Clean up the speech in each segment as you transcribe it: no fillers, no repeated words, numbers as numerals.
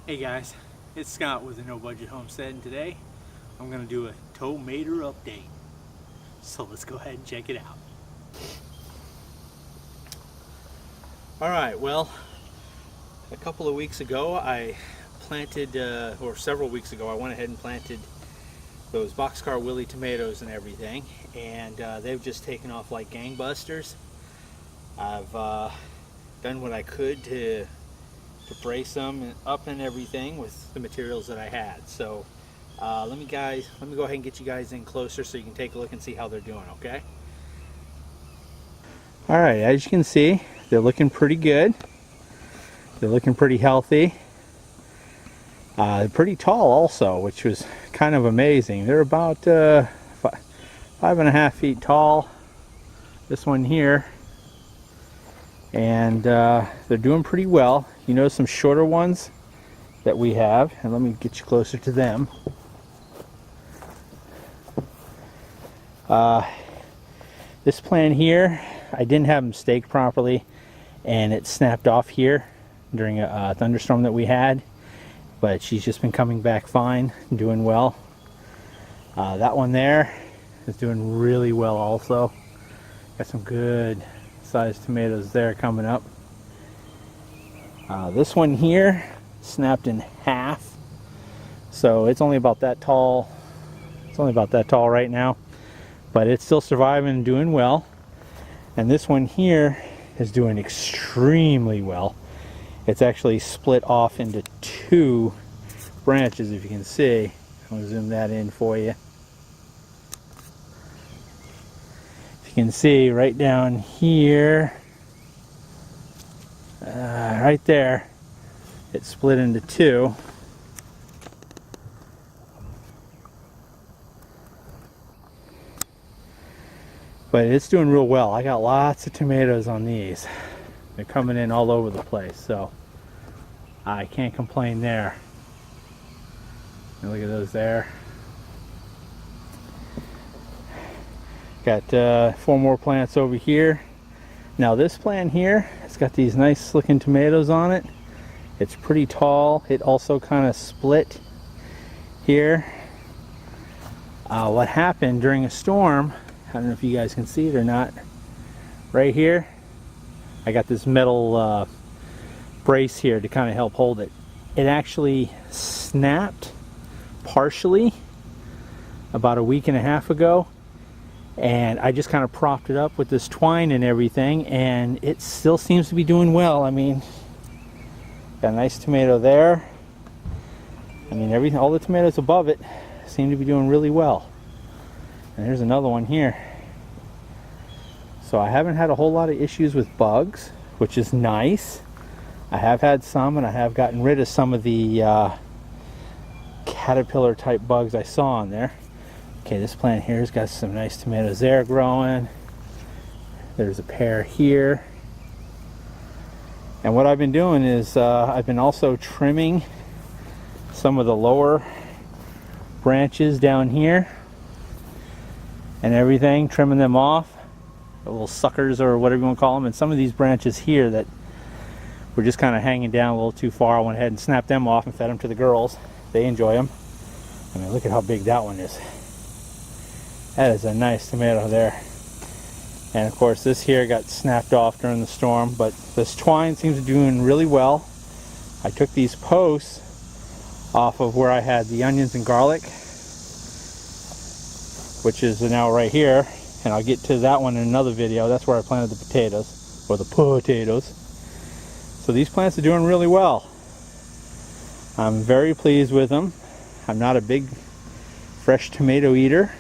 Hey guys, it's Scott with the No Budget Homestead, and today I'm going to do a tomato update. So let's go ahead and check it out. Alright, well, a couple of weeks ago I planted, or several weeks ago, I went ahead and planted those Boxcar Willie Tomatoes and everything, and they've just taken off like gangbusters. I've done what I could to brace them up and everything with the materials that I had. So let me go ahead and get you guys in closer so you can take a look and see how they're doing, okay? Alright, as you can see, they're looking pretty good. They're looking pretty healthy. They're pretty tall also, which was kind of amazing. They're about 5.5 feet tall, this one here. And they're doing pretty well. You know, some shorter ones that we have, and let me get you closer to them. This plant here, I didn't have them staked properly, and it snapped off here during a thunderstorm that we had, but she's just been coming back fine, doing well. That one there is doing really well also. Got some good sized tomatoes there coming up. This one here snapped in half, so it's only about that tall. It's only about that tall right now, but it's still surviving and doing well. And this one here is doing extremely well. It's actually split off into two branches, if you can see. I'll zoom that in for you. If you can see right down here, right there, it split into two. But it's doing real well. I got lots of tomatoes on these. They're coming in all over the place, so I can't complain there. And look at those there. Got 4 more plants over here. Now this plant here, it's got these nice looking tomatoes on it. It's pretty tall. It also kind of split here. What happened during a storm, I don't know if you guys can see it or not, right here, I got this metal brace here to kind of help hold it. It actually snapped partially about a week and a half ago, and I just kind of propped it up with this twine and everything, and it still seems to be doing well. I mean, got a nice tomato there. I mean, everything, all the tomatoes above it seem to be doing really well. And there's another one here. So I haven't had a whole lot of issues with bugs, which is nice. I have had some, and I have gotten rid of some of the caterpillar type bugs I saw on there. Okay, this plant here has got some nice tomatoes there growing. There's a pair here. And what I've been doing is I've been also trimming some of the lower branches down here and everything, trimming them off, the little suckers or whatever you want to call them. And some of these branches here that were just kind of hanging down a little too far, I went ahead and snapped them off and fed them to the girls. They enjoy them. I mean, look at how big that one is. That is a nice tomato there. And of course this here got snapped off during the storm, but this twine seems to be doing really well. I took these posts off of where I had the onions and garlic, which is now right here, and I'll get to that one in another video. That's where I planted the potatoes, or the potatoes. So these plants are doing really well. I'm very pleased with them. I'm not a big fresh tomato eater.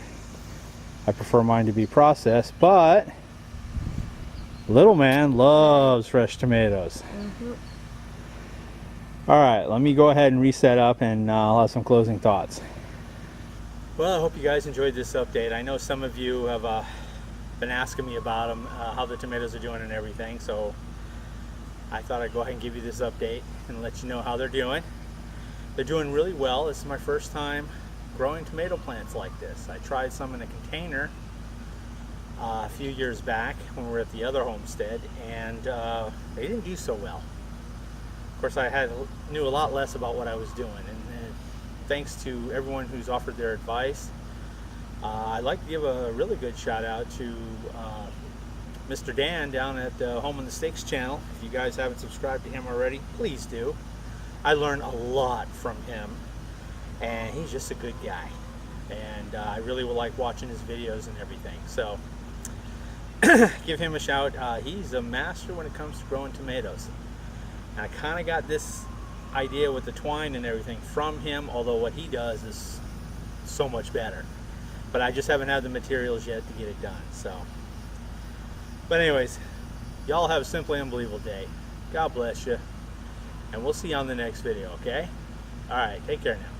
I prefer mine to be processed, but little man loves fresh tomatoes. Alright, let me go ahead and reset up, and I'll have some closing thoughts. Well, I hope you guys enjoyed this update. I know some of you have been asking me about them, how the tomatoes are doing and everything, so I thought I'd go ahead and give you this update and let you know how they're doing. They're doing really well. This is my first time growing tomato plants like this. I tried some in a container a few years back when we were at the other homestead, and they didn't do so well. Of course, I knew a lot less about what I was doing, and thanks to everyone who's offered their advice. I'd like to give a really good shout out to Mr. Dan down at Home on the Stakes channel. If you guys haven't subscribed to him already, please do. I learned a lot from him, and he's just a good guy, and I really will like watching his videos and everything. So give him a shout. He's a master when it comes to growing tomatoes. And I kind of got this idea with the twine and everything from him, although what he does is so much better. But I just haven't had the materials yet to get it done. So, but anyways, y'all have a simply unbelievable day. God bless you, and we'll see you on the next video, okay? All right, take care now.